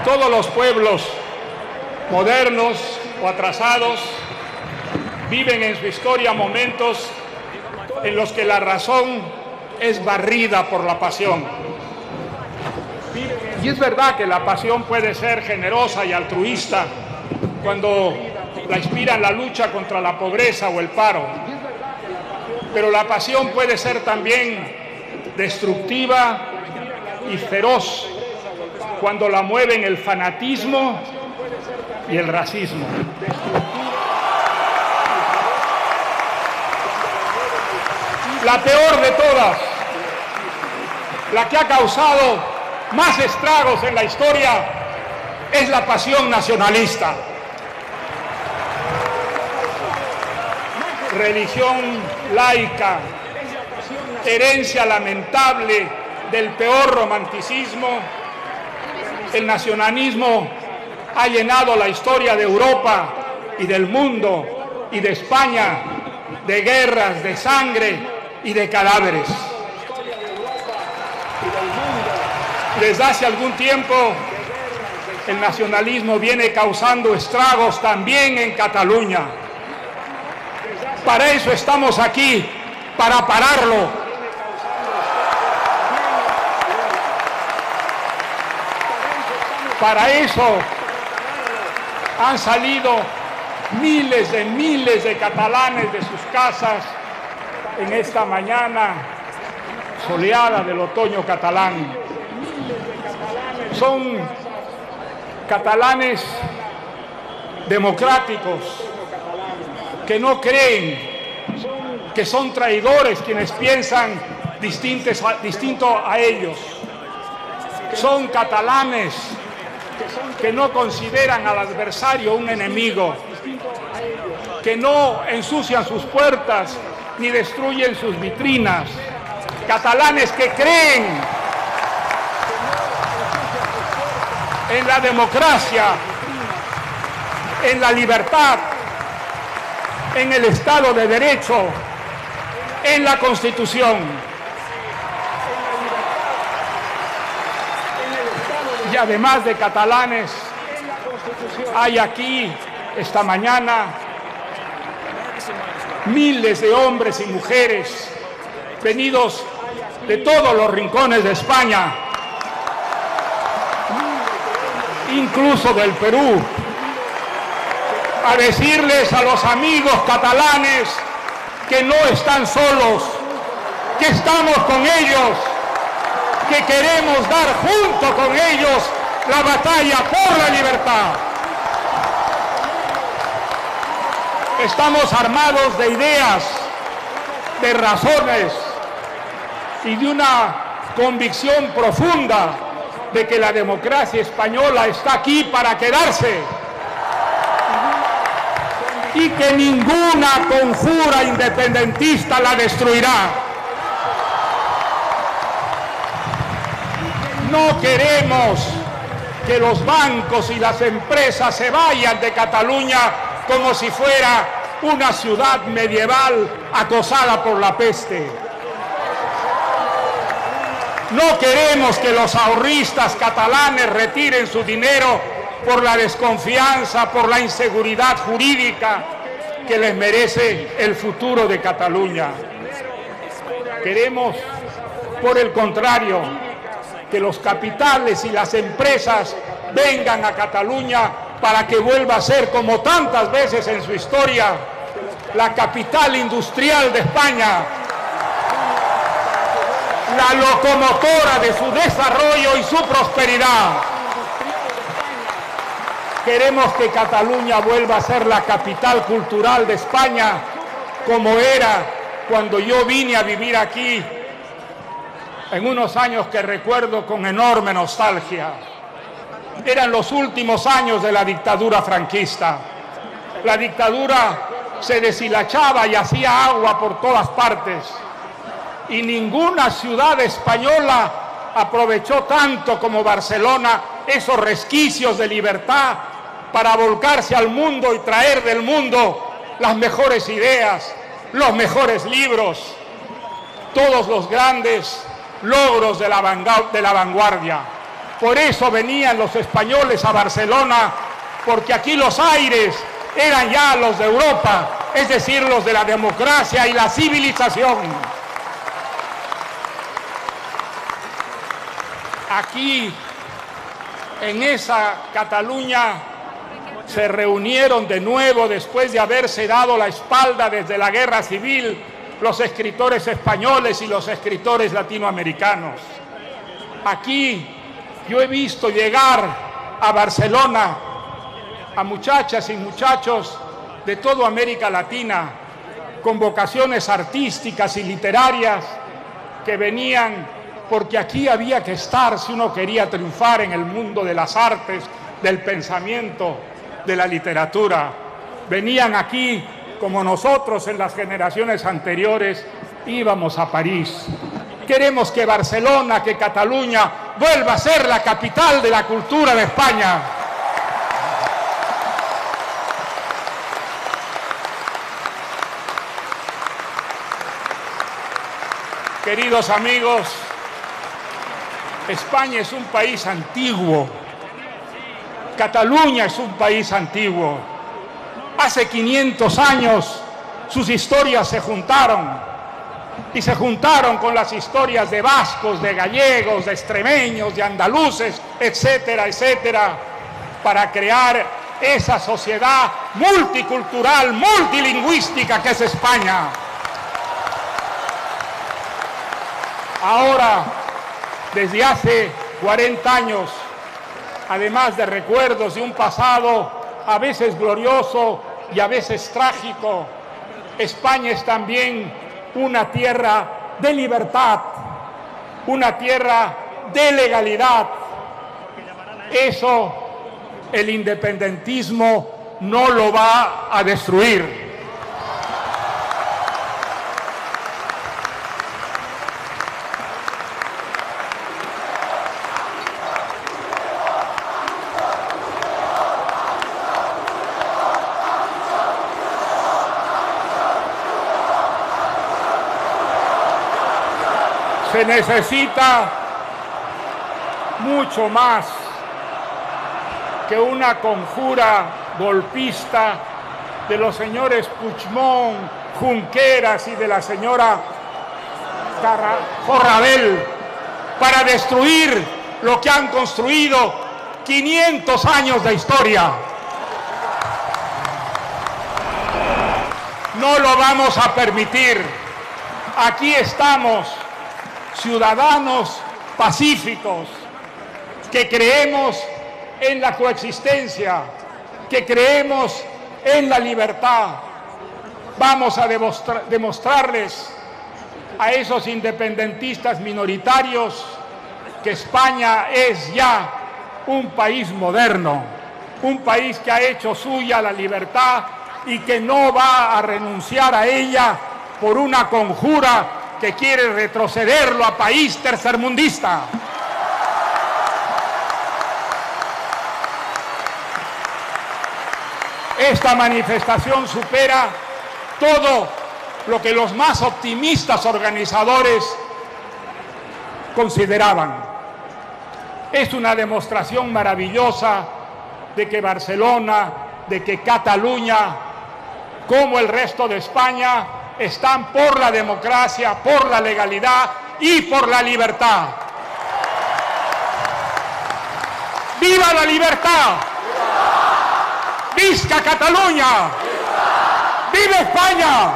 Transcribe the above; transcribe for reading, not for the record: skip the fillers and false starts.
Todos los pueblos, modernos o atrasados, viven en su historia momentos en los que la razón es barrida por la pasión. Y es verdad que la pasión puede ser generosa y altruista cuando la inspira en la lucha contra la pobreza o el paro. Pero la pasión puede ser también destructiva y feroz cuando la mueven el fanatismo y el racismo. La peor de todas, la que ha causado más estragos en la historia, es la pasión nacionalista. Religión laica, herencia lamentable del peor romanticismo, el nacionalismo ha llenado la historia de Europa y del mundo y de España de guerras, de sangre y de cadáveres. Desde hace algún tiempo, el nacionalismo viene causando estragos también en Cataluña. Para eso estamos aquí, para pararlo. Para eso han salido miles de catalanes de sus casas en esta mañana soleada del otoño catalán. Son catalanes democráticos que no creen que son traidores quienes piensan distinto a ellos. Son catalanes que no consideran al adversario un enemigo, que no ensucian sus puertas ni destruyen sus vitrinas. Catalanes que creen en la democracia, en la libertad, en el Estado de Derecho, en la Constitución. Y además de catalanes, hay aquí, esta mañana, miles de hombres y mujeres venidos de todos los rincones de España, incluso del Perú, a decirles a los amigos catalanes que no están solos, que estamos con ellos, que queremos dar junto con ellos la batalla por la libertad. Estamos armados de ideas, de razones y de una convicción profunda de que la democracia española está aquí para quedarse y que ninguna conjura independentista la destruirá. No queremos que los bancos y las empresas se vayan de Cataluña como si fuera una ciudad medieval acosada por la peste. No queremos que los ahorristas catalanes retiren su dinero por la desconfianza, por la inseguridad jurídica que les merece el futuro de Cataluña. Queremos, por el contrario, que los capitales y las empresas vengan a Cataluña para que vuelva a ser, como tantas veces en su historia, la capital industrial de España, la locomotora de su desarrollo y su prosperidad. Queremos que Cataluña vuelva a ser la capital cultural de España, como era cuando yo vine a vivir aquí, en unos años que recuerdo con enorme nostalgia. Eran los últimos años de la dictadura franquista. La dictadura se deshilachaba y hacía agua por todas partes. Y ninguna ciudad española aprovechó tanto como Barcelona esos resquicios de libertad para volcarse al mundo y traer del mundo las mejores ideas, los mejores libros, todos los grandes logros de la vanguardia. Por eso venían los españoles a Barcelona, porque aquí los aires eran ya los de Europa, es decir, los de la democracia y la civilización. Aquí, en esa Cataluña, se reunieron de nuevo, después de haberse dado la espalda desde la guerra civil, los escritores españoles y los escritores latinoamericanos. Aquí yo he visto llegar a Barcelona a muchachas y muchachos de toda América Latina, con vocaciones artísticas y literarias, que venían porque aquí había que estar si uno quería triunfar en el mundo de las artes, del pensamiento, de la literatura. Venían aquí como nosotros en las generaciones anteriores íbamos a París. Queremos que Barcelona, que Cataluña vuelva a ser la capital de la cultura de España. Queridos amigos, España es un país antiguo. Cataluña es un país antiguo. Hace 500 años sus historias se juntaron, y se juntaron con las historias de vascos, de gallegos, de extremeños, de andaluces, etcétera, etcétera, para crear esa sociedad multicultural, multilingüística que es España. Ahora, desde hace 40 años, además de recuerdos de un pasado a veces glorioso y a veces trágico, España es también una tierra de libertad, una tierra de legalidad. Eso el independentismo no lo va a destruir. Se necesita mucho más que una conjura golpista de los señores Puigdemont, Junqueras y de la señora Forrabel para destruir lo que han construido 500 años de historia. No lo vamos a permitir. Aquí estamos, ciudadanos pacíficos, que creemos en la coexistencia, que creemos en la libertad. Vamos a demostrarles a esos independentistas minoritarios que España es ya un país moderno, un país que ha hecho suya la libertad y que no va a renunciar a ella por una conjura que quiere retrocederlo a país tercermundista. Esta manifestación supera todo lo que los más optimistas organizadores consideraban. Es una demostración maravillosa de que Barcelona, de que Cataluña, como el resto de España, están por la democracia, por la legalidad y por la libertad. ¡Viva la libertad! ¡Visca Cataluña! ¡Viva España!